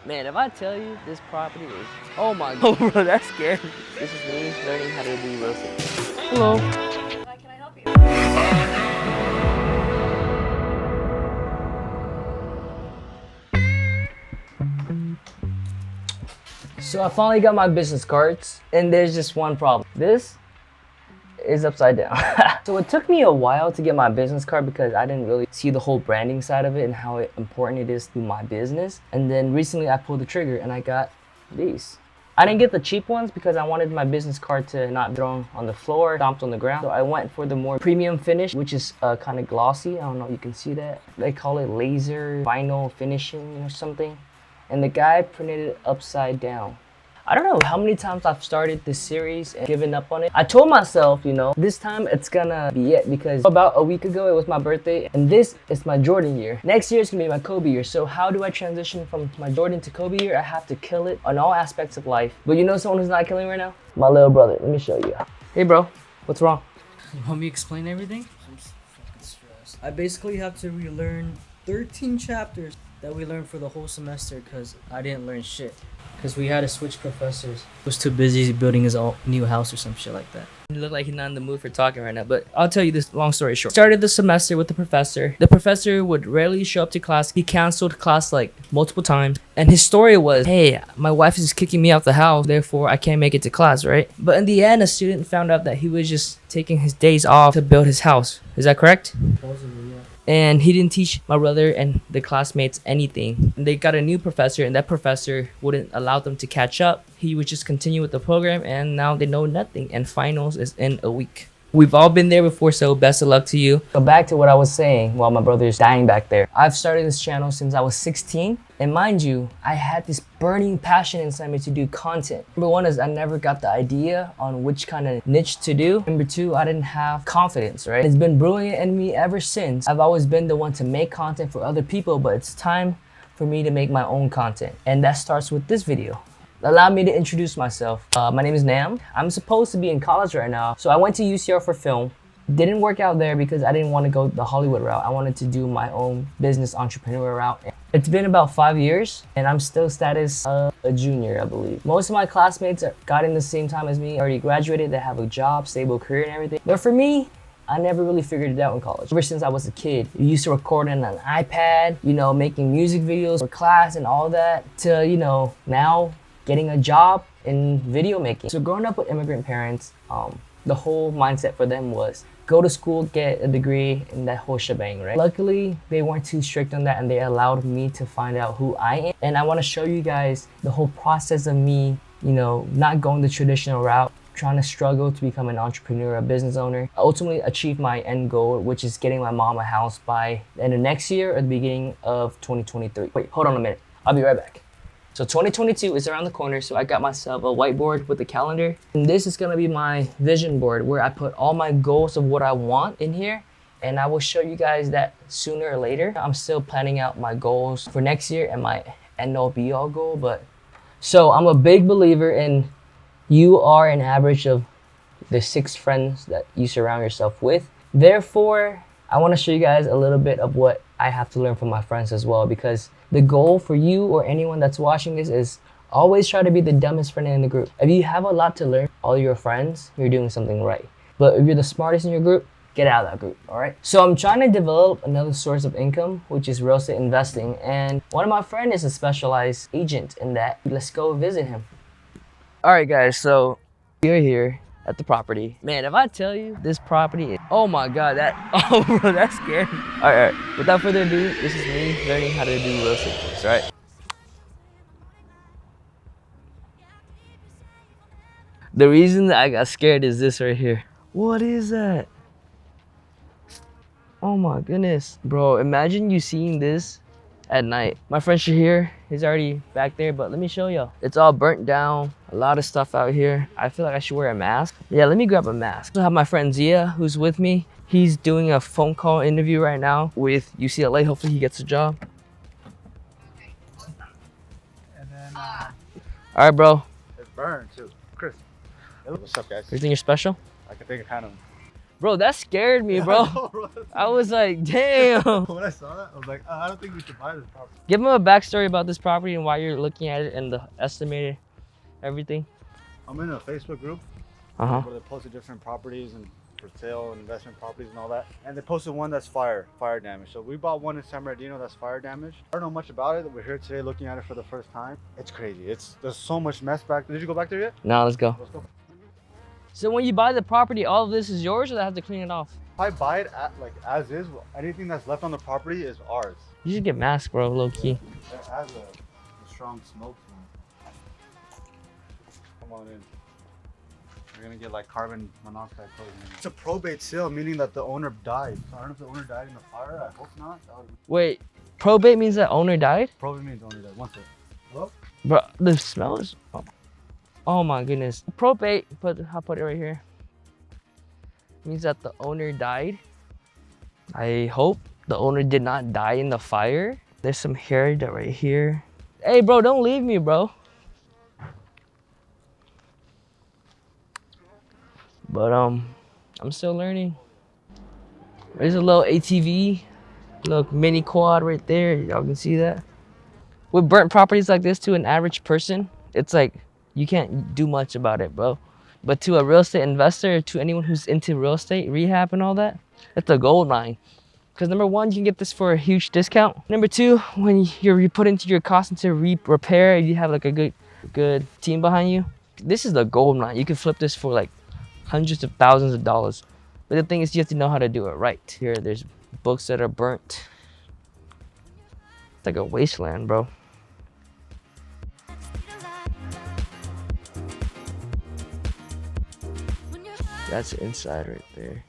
Man, if I tell you this property is, oh my god, bro, that's scary. This is me learning how to do real estate. Hello. Hi, can I help you? So I finally got my business cards, and there's just one problem. This is upside down. So it took me a while to get my business card because I didn't really see the whole branding side of it and how important it is to my business. And then recently I pulled the trigger and I got these. I didn't get the cheap ones because I wanted my business card to not be thrown on the floor, dumped on the ground. So I went for the more premium finish, which is kind of glossy. I don't know if you can see that. They call it laser vinyl finishing or something. And the guy printed it upside down. I don't know how many times I've started this series and given up on it. I told myself, this time it's gonna be it because about a week ago it was my birthday and this is my Jordan year. Next year is gonna be my Kobe year. So how do I transition from my Jordan to Kobe year? I have to kill it on all aspects of life. But you know someone who's not killing right now? My little brother. Let me show you. Hey bro, what's wrong? You want me to explain everything? I'm so fucking stressed. I basically have to relearn 13 chapters that we learned for the whole semester because I didn't learn shit. Because we had to switch professors. He was too busy building his own new house or some shit like that. You look like he's not in the mood for talking right now, but I'll tell you this long story short. Started the semester with the professor. The professor would rarely show up to class. He canceled class like multiple times. And his story was, hey, my wife is kicking me out the house, therefore I can't make it to class, right? But in the end, a student found out that he was just taking his days off to build his house. Is that correct? Supposedly, yeah. And he didn't teach my brother and the classmates anything. They got a new professor and that professor wouldn't allow them to catch up. He would just continue with the program and now they know nothing and finals is in a week. We've all been there before, so best of luck to you. So back to what I was saying while my brother's dying back there. I've started this channel since I was 16. And mind you, I had this burning passion inside me to do content. Number one is I never got the idea on which kind of niche to do. Number two, I didn't have confidence, right? It's been brewing in me ever since. I've always been the one to make content for other people, but it's time for me to make my own content. And that starts with this video. Allow me to introduce myself. My name is Nam. I'm supposed to be in college right now. So I went to UCR for film. Didn't work out there because I didn't want to go the Hollywood route. I wanted to do my own business entrepreneur route. It's been about 5 years and I'm still status a junior, I believe. Most of my classmates got in the same time as me, already graduated, they have a job, stable career and everything. But for me, I never really figured it out in college. Ever since I was a kid, we used to record on an iPad, making music videos for class and all that to, now getting a job in video making. So growing up with immigrant parents, the whole mindset for them was go to school, get a degree, and that whole shebang, right? Luckily, they weren't too strict on that and they allowed me to find out who I am. And I wanna show you guys the whole process of me, not going the traditional route, trying to struggle to become an entrepreneur, a business owner, ultimately achieve my end goal, which is getting my mom a house by the end of next year or the beginning of 2023. Wait, hold on a minute. I'll be right back. So 2022 is around the corner, so I got myself a whiteboard with a calendar. And this is gonna be my vision board where I put all my goals of what I want in here. And I will show you guys that sooner or later. I'm still planning out my goals for next year and my end-all be-all goal. So I'm a big believer in you are an average of the 6 friends that you surround yourself with. Therefore, I wanna show you guys a little bit of what I have to learn from my friends as well, because the goal for you or anyone that's watching this is always try to be the dumbest friend in the group. If you have a lot to learn, all your friends, you're doing something right. But if you're the smartest in your group, get out of that group, all right? So I'm trying to develop another source of income, which is real estate investing. And one of my friends is a specialized agent in that. Let's go visit him. All right, guys, so we're here at the property. Man, if I tell you this property is, oh my God, oh bro, that's scary. All right, without further ado, this is me learning how to do real estate tricks, all right? The reason that I got scared is this right here. What is that? Oh my goodness. Bro, imagine you seeing this at night. My friend Shahir, he's already back there, but let me show y'all. It's all burnt down, a lot of stuff out here. I feel like I should wear a mask. Yeah, let me grab a mask. I have my friend Zia, who's with me. He's doing a phone call interview right now with UCLA. Hopefully he gets a job. And then All right, bro. it's burned too. Chris. What's up, guys? You think you're special? I can think of kind of. Bro, that scared me, bro. I was like, damn. When I saw that, I was like, I don't think we should buy this property. Give him a backstory about this property and why you're looking at it and the estimated everything. I'm in a Facebook group Uh-huh. where they posted different properties and for sale and investment properties and all that. And they posted one that's fire damage. So we bought one in San Bernardino that's fire damage. I don't know much about it. We're here today looking at it for the first time. It's crazy. There's so much mess back. Did you go back there yet? Now let's go. Let's go. So when you buy the property, all of this is yours, or they have to clean it off? If I buy it like as is, anything that's left on the property is ours. You should get masked, bro, low key. It has a strong smoke smell. Come on in. We're gonna get like carbon monoxide poisoning. It's a probate sale, meaning that the owner died. So I don't know if the owner died in the fire. I hope not. Wait, probate means that owner died? Probate means owner died. One second. Hello? Bro, the smell is... Oh my goodness. Probate, I'll put it right here. Means that the owner died. I hope the owner did not die in the fire. There's some hair right here. Hey bro, don't leave me, bro. But I'm still learning. There's a little ATV, little mini quad right there. Y'all can see that. With burnt properties like this, to an average person, it's like you can't do much about it, bro. But to a real estate investor, to anyone who's into real estate, rehab and all that, it's a gold mine. Because number one, you can get this for a huge discount. Number two, when you put into your cost into repair, you have like a good team behind you. This is the gold mine. You can flip this for like hundreds of thousands of dollars. But the thing is, you have to know how to do it right. Here, there's books that are burnt. It's like a wasteland, bro. That's the inside right there.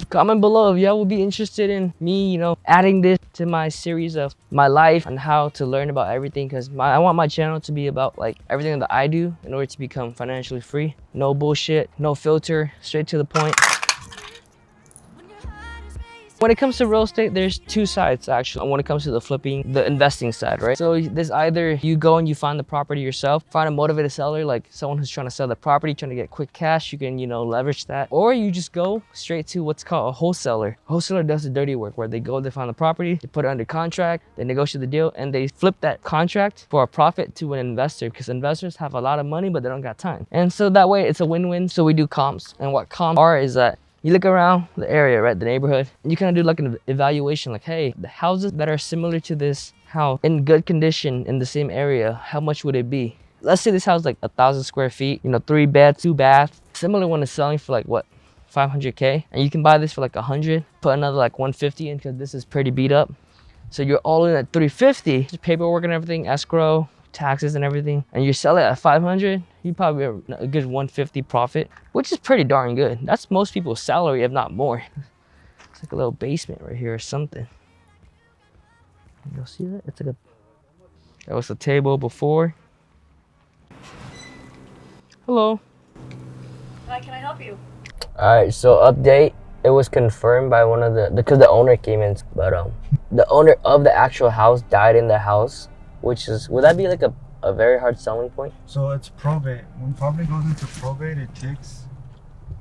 Comment below if y'all would be interested in me, you know, adding this to my series of my life and how to learn about everything, because I want my channel to be about like everything that I do in order to become financially free. No bullshit, no filter, straight to the point. When it comes to real estate, there's two sides actually. When it comes to the flipping, the investing side, right? So there's either you go and you find the property yourself, find a motivated seller, like someone who's trying to sell the property, trying to get quick cash, you can, you know, leverage that. Or you just go straight to what's called a wholesaler. A wholesaler does the dirty work where they go, they find the property, they put it under contract, they negotiate the deal, and they flip that contract for a profit to an investor, because investors have a lot of money, but they don't got time. And so that way it's a win-win. So we do comps. And what comps are is that you look around the area, right, the neighborhood, and you kind of do like an evaluation, like, hey, the houses that are similar to this house in good condition in the same area, how much would it be? Let's say this house is like 1,000 square feet, you know, 3 beds, 2 baths. Similar one is selling for like what, 500K, and you can buy this for like 100, put another like 150 in because this is pretty beat up. So you're all in at 350, paperwork and everything, escrow, taxes and everything, and you sell it at 500, you probably have a good 150 profit, which is pretty darn good. That's most people's salary, if not more. It's like a little basement right here or something. You'll see that? It's like that was the table before. Hello. Hi, can I help you? All right, so update. It was confirmed by one of because the owner came in, but the owner of the actual house died in the house, which is, would that be like a very hard selling point? So it's probate. When property goes into probate, it takes,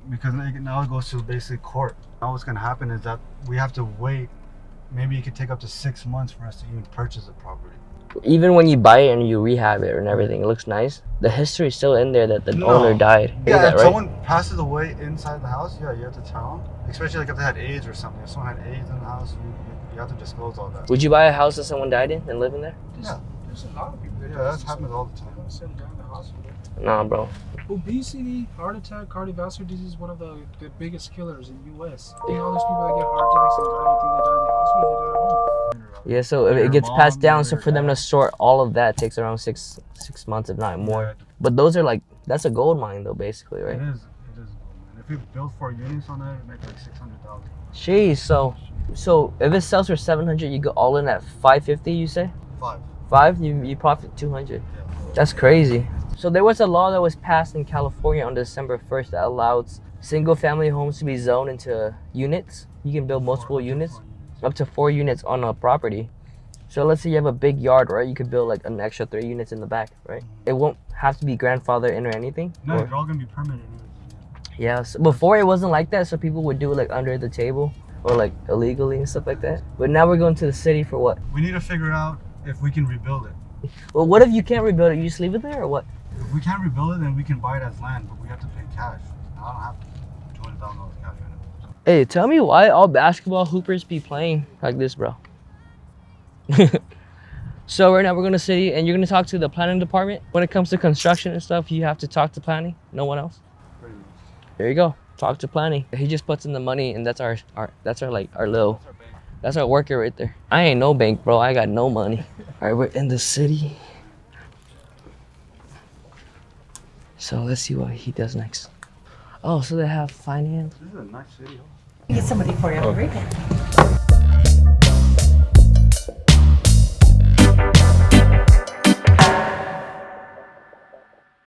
because now it goes to basically court. Now what's gonna happen is that we have to wait. Maybe it could take up to 6 months for us to even purchase the property. Even when you buy it and you rehab it and everything, it looks nice. The history is still in there that the owner died. Yeah, that if right? someone passes away inside the house, yeah, you have to tell them. Especially like if they had AIDS or something. If someone had AIDS in the house, you have to disclose all that. Would you buy a house that someone died in and live in there? Yeah. There's a lot of people that Yeah, that happens all the time. send down the hospital. Nah, bro. Obesity, heart attack, cardiovascular disease is one of the biggest killers in the U.S. I think all those people that get heart attacks and die, you think they die in the hospital, they die at home. Yeah, so if it gets passed down, so for them to sort all of that takes around six months, if not more. But those are like, that's a gold mine though, basically, right? It is. And if you build 4 units on that, it makes like 600,000. Jeez, so if it sells for 700, you go all in at 550, you say? 5, you profit 200. Yeah. That's crazy. So there was a law that was passed in California on December 1st that allows single family homes to be zoned into units. You can build multiple units, up to 4 units on a property. So let's say you have a big yard, right? You could build like an extra 3 units in the back, right? It won't have to be grandfathered in or anything. No, or, they're all gonna be permanent. Yeah, so before it wasn't like that, so people would do it like under the table or like illegally and stuff like that. But now we're going to the city for what? We need to figure out if we can rebuild it. Well, what if you can't rebuild it? You just leave it there or what? If we can't rebuild it, then we can buy it as land, but we have to pay cash. I don't have $200,000 cash right now. Hey, tell me why all basketball hoopers be playing like this, bro. So right now we're going to city and you're going to talk to the planning department. When it comes to construction and stuff, you have to talk to planning. No one else. Pretty much. There you go. Talk to planning. He just puts in the money and that's our like our little, that's our worker right there. I ain't no bank, bro. I got no money. All right, we're in the city. So let's see what he does next. Oh, so they have finance. This is a nice city. Get somebody for you. Right?